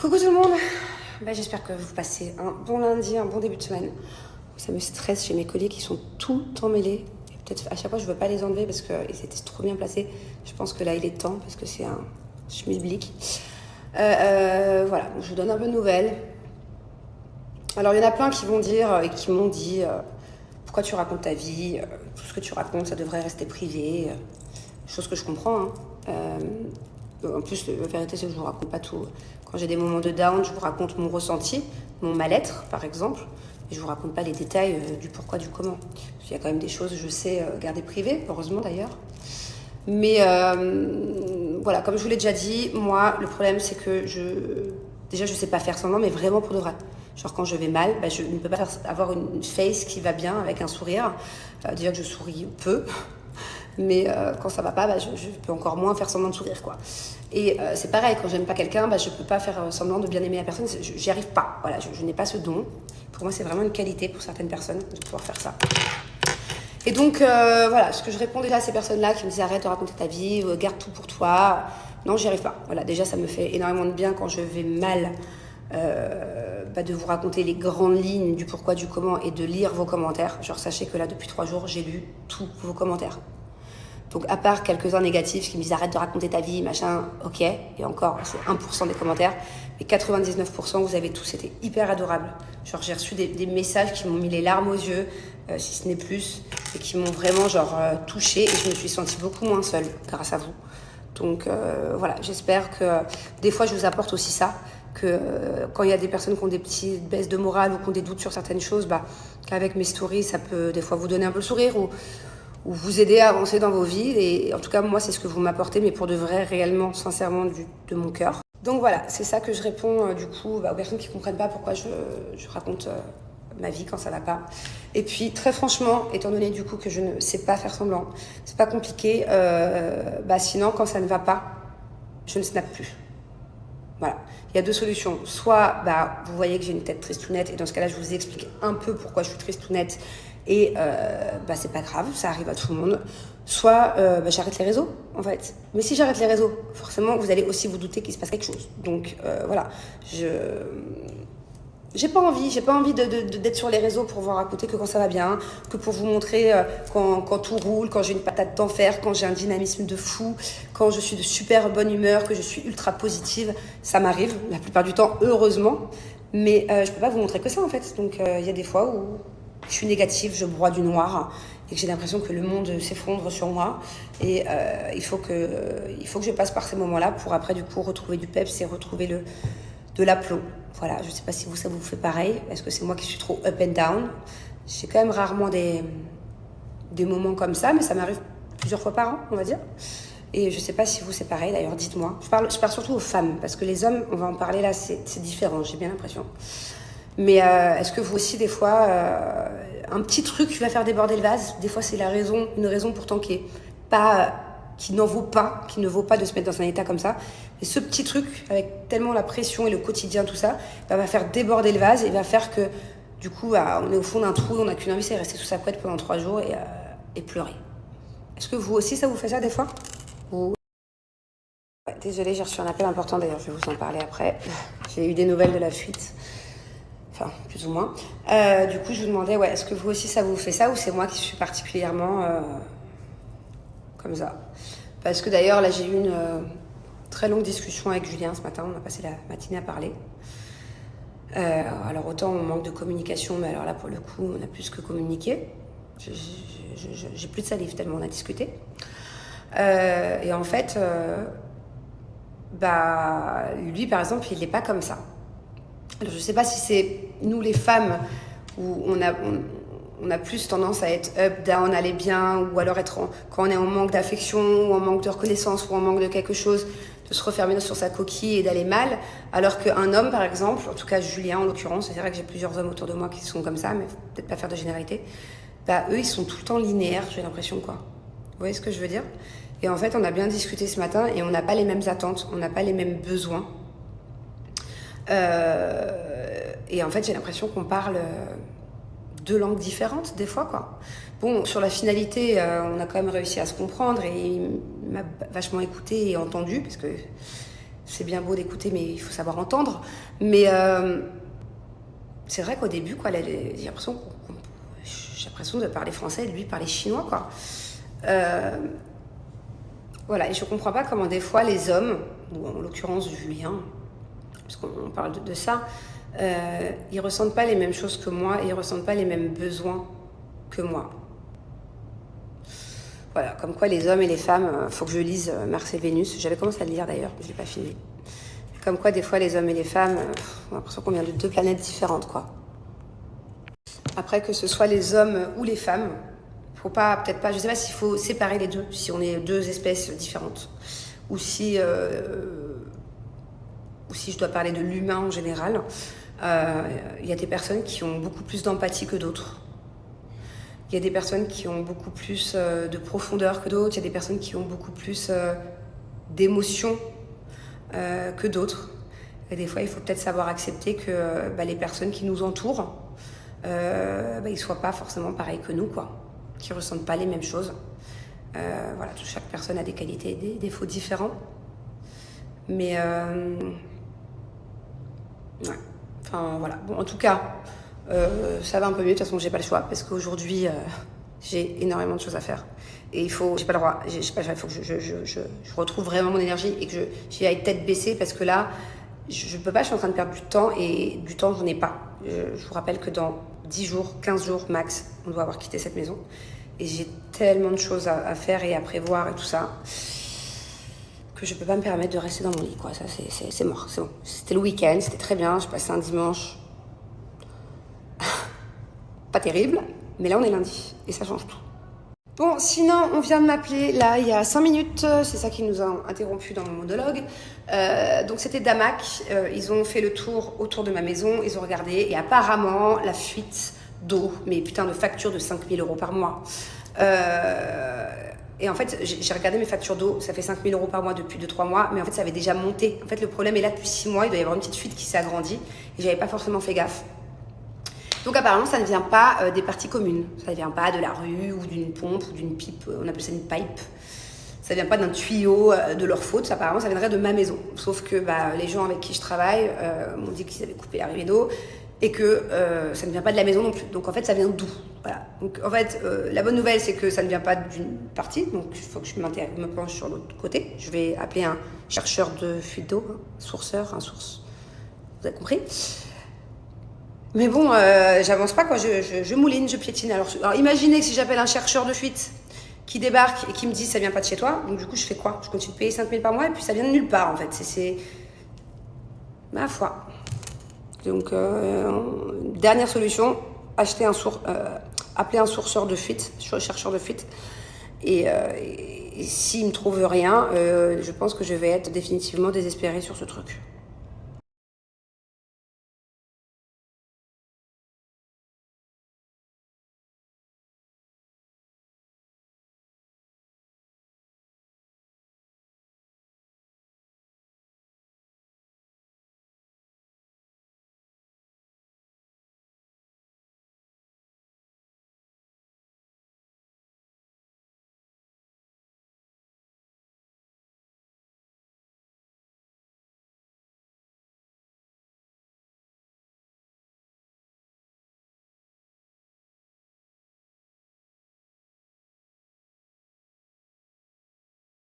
Coucou tout le monde. J'espère que vous passez un bon lundi, un bon début de semaine. Ça me stresse chez mes collègues qui sont tout temps mêlés. Et peut-être à chaque fois je veux pas les enlever parce qu'ils étaient trop bien placés. Je pense que là il est temps parce que c'est un schmilblick. Voilà, donc je vous donne un peu de nouvelles. Alors il y en a plein qui vont dire et qui m'ont dit pourquoi tu racontes ta vie, tout ce que tu racontes ça devrait rester privé. Chose que je comprends. En plus, la vérité, c'est que je vous raconte pas tout. Quand j'ai des moments de down, je vous raconte mon ressenti, mon mal-être, par exemple. Et je vous raconte pas les détails du pourquoi, du comment. Parce qu'il y a quand même des choses, je sais, garder privées, heureusement d'ailleurs. Mais voilà, comme je vous l'ai déjà dit, moi, le problème, c'est que déjà, je sais pas faire semblant, mais vraiment pour de vrai. Genre, quand je vais mal, je ne peux pas avoir une face qui va bien avec un sourire. Déjà que je souris peu. Mais quand ça va pas, je peux encore moins faire semblant de sourire, quoi. Et c'est pareil, quand j'aime pas quelqu'un, je peux pas faire semblant de bien aimer la personne, j'y arrive pas. Voilà, je n'ai pas ce don. Pour moi, c'est vraiment une qualité pour certaines personnes de pouvoir faire ça. Et donc, voilà, ce que je réponds déjà à ces personnes-là qui me disent arrête de raconter ta vie, garde tout pour toi. Non, j'y arrive pas. Voilà, déjà, ça me fait énormément de bien quand je vais mal. De vous raconter les grandes lignes du pourquoi, du comment et de lire vos commentaires. Genre, sachez que là, depuis 3 jours, j'ai lu tous vos commentaires. Donc, à part quelques-uns négatifs qui me disent arrête de raconter ta vie, machin, ok, et encore, c'est 1% des commentaires, mais 99%, vous avez tous été hyper adorables. Genre, j'ai reçu des messages qui m'ont mis les larmes aux yeux, si ce n'est plus, et qui m'ont vraiment, touchée, et je me suis sentie beaucoup moins seule grâce à vous. Donc, voilà, j'espère que des fois, je vous apporte aussi ça, que quand il y a des personnes qui ont des petites baisses de morale ou qui ont des doutes sur certaines choses, qu'avec mes stories, ça peut des fois vous donner un peu le sourire ou vous aider à avancer dans vos vies. Et en tout cas, moi, c'est ce que vous m'apportez, mais pour de vrai, réellement, sincèrement, de mon cœur. Donc voilà, c'est ça que je réponds du coup aux personnes qui ne comprennent pas pourquoi je raconte ma vie quand ça va pas. Et puis, très franchement, étant donné du coup que je ne sais pas faire semblant, c'est pas compliqué, sinon, quand ça ne va pas, je ne snappe plus. Voilà, il y a 2 solutions. Soit vous voyez que j'ai une tête tristounette et dans ce cas-là, je vous explique un peu pourquoi je suis tristounette et c'est pas grave, ça arrive à tout le monde. Soit j'arrête les réseaux en fait. Mais si j'arrête les réseaux, forcément, vous allez aussi vous douter qu'il se passe quelque chose. Donc voilà, j'ai pas envie d'être sur les réseaux pour vous raconter que quand ça va bien, que pour vous montrer quand tout roule, quand j'ai une patate d'enfer, quand j'ai un dynamisme de fou, quand je suis de super bonne humeur, que je suis ultra positive. Ça m'arrive la plupart du temps, heureusement. Mais je peux pas vous montrer que ça en fait. Donc il y a des fois où je suis négative, je broie du noir et que j'ai l'impression que le monde s'effondre sur moi. Et il faut que je passe par ces moments-là pour après du coup retrouver du peps et retrouver de l'aplomb. Voilà, je sais pas si ça vous fait pareil. Est-ce que c'est moi qui suis trop up and down? J'ai quand même rarement des moments comme ça, mais ça m'arrive plusieurs fois par an, on va dire. Et je sais pas si vous c'est pareil, d'ailleurs, dites-moi. Je parle surtout aux femmes, parce que les hommes, on va en parler là, c'est différent, j'ai bien l'impression. Mais est-ce que vous aussi, des fois, un petit truc qui va faire déborder le vase, des fois c'est une raison pourtant qui ne vaut pas de se mettre dans un état comme ça. Et ce petit truc, avec tellement la pression et le quotidien, tout ça, va faire déborder le vase et va faire que, du coup, on est au fond d'un trou, on n'a qu'une envie, c'est rester sous sa couette pendant 3 jours et pleurer. Est-ce que vous aussi, ça vous fait ça des fois? Ouais, désolée, j'ai reçu un appel important, d'ailleurs, je vais vous en parler après. J'ai eu des nouvelles de la fuite. Enfin, plus ou moins. Du coup, je vous demandais, est-ce que vous aussi, ça vous fait ça ou c'est moi qui suis particulièrement comme ça? Parce que d'ailleurs, là, j'ai eu une très longue discussion avec Julien ce matin. On a passé la matinée à parler. Alors, autant on manque de communication, mais alors là, pour le coup, on a plus que communiqué. J'ai plus de salive tellement on a discuté. Et en fait, lui, par exemple, il n'est pas comme ça. Alors, je sais pas si c'est nous les femmes où on a plus tendance à être up, down, aller bien, ou alors quand on est en manque d'affection, ou en manque de reconnaissance, ou en manque de quelque chose, de se refermer sur sa coquille et d'aller mal. Alors qu'un homme, par exemple, en tout cas Julien en l'occurrence, c'est vrai que j'ai plusieurs hommes autour de moi qui sont comme ça, mais peut-être pas faire de généralité, eux, ils sont tout le temps linéaires, j'ai l'impression, quoi. Vous voyez ce que je veux dire? Et en fait, on a bien discuté ce matin et on n'a pas les mêmes attentes, on n'a pas les mêmes besoins. Et en fait, j'ai l'impression qu'on parle 2 langues différentes des fois, quoi. Bon, sur la finalité, on a quand même réussi à se comprendre et il m'a vachement écouté et entendu parce que c'est bien beau d'écouter, mais il faut savoir entendre. Mais c'est vrai qu'au début, quoi, j'ai l'impression de parler français et de lui parler chinois, quoi. Voilà, et je comprends pas comment des fois les hommes, ou en l'occurrence Julien, parce qu'on parle de ça, ils ressentent pas les mêmes choses que moi, et ils ressentent pas les mêmes besoins que moi. Voilà, comme quoi les hommes et les femmes, faut que je lise Mars et Vénus. J'avais commencé à le lire d'ailleurs, je l'ai pas fini. Comme quoi des fois les hommes et les femmes, on a l'impression qu'on vient de deux planètes différentes, quoi. Après, que ce soit les hommes ou les femmes, faut pas, peut-être pas, je sais pas s'il faut séparer les deux, si on est deux espèces différentes, ou si je dois parler de l'humain en général. Il y a des personnes qui ont beaucoup plus d'empathie que d'autres. Il y a des personnes qui ont beaucoup plus de profondeur que d'autres. Il y a des personnes qui ont beaucoup plus d'émotions que d'autres. Et des fois, il faut peut-être savoir accepter que les personnes qui nous entourent, ils ne soient pas forcément pareils que nous, quoi. Qui ne ressentent pas les mêmes choses. Voilà, chaque personne a des qualités et des défauts différents. Mais ouais. Enfin voilà. Bon, en tout cas, ça va un peu mieux. De toute façon, j'ai pas le choix parce qu'aujourd'hui, j'ai énormément de choses à faire. Et j'ai pas le droit. Il faut que je retrouve vraiment mon énergie et que j'y aille tête baissée parce que là, je peux pas. Je suis en train de perdre du temps et du temps, j'en ai pas. Je vous rappelle que dans 10 jours, 15 jours max, on doit avoir quitté cette maison. Et j'ai tellement de choses à faire et à prévoir et tout ça que je peux pas me permettre de rester dans mon lit, quoi. Ça, c'est mort, c'est bon. C'était le week-end, c'était très bien. J'ai passé un dimanche pas terrible, mais là on est lundi et ça change tout. Bon, sinon, on vient de m'appeler là il y a 5 minutes, c'est ça qui nous a interrompu dans mon monologue. Donc c'était Damac, ils ont fait le tour autour de ma maison, ils ont regardé et apparemment la fuite d'eau, mais putain de facture de 5 000 € par mois. Et en fait, j'ai regardé mes factures d'eau, ça fait 5 000 € par mois depuis 2-3 mois, mais en fait ça avait déjà monté. En fait le problème est là depuis 6 mois, il doit y avoir une petite fuite qui s'est agrandie et j'avais pas forcément fait gaffe. Donc apparemment ça ne vient pas des parties communes, ça ne vient pas de la rue ou d'une pompe ou d'une pipe, on appelle ça une pipe. Ça ne vient pas d'un tuyau de leur faute, apparemment ça viendrait de ma maison. Sauf que les gens avec qui je travaille m'ont dit qu'ils avaient coupé l'arrivée d'eau et que ça ne vient pas de la maison non plus. Donc en fait ça vient d'où? Voilà. Donc en fait la bonne nouvelle c'est que ça ne vient pas d'une partie, donc il faut que je me penche sur l'autre côté. Je vais appeler un chercheur de fuite d'eau, un sourceur, un source. Vous avez compris? Mais bon, j'avance pas, quoi. Je mouline, je piétine. Alors imaginez que si j'appelle un chercheur de fuite qui débarque et qui me dit ça vient pas de chez toi, donc du coup je fais quoi? Je continue de payer 5 000 par mois et puis ça vient de nulle part en fait. C'est ma foi. Donc dernière solution, appeler un sourceur de fuite, chercheur de fuite. Et s'il me trouve rien, je pense que je vais être définitivement désespérée sur ce truc.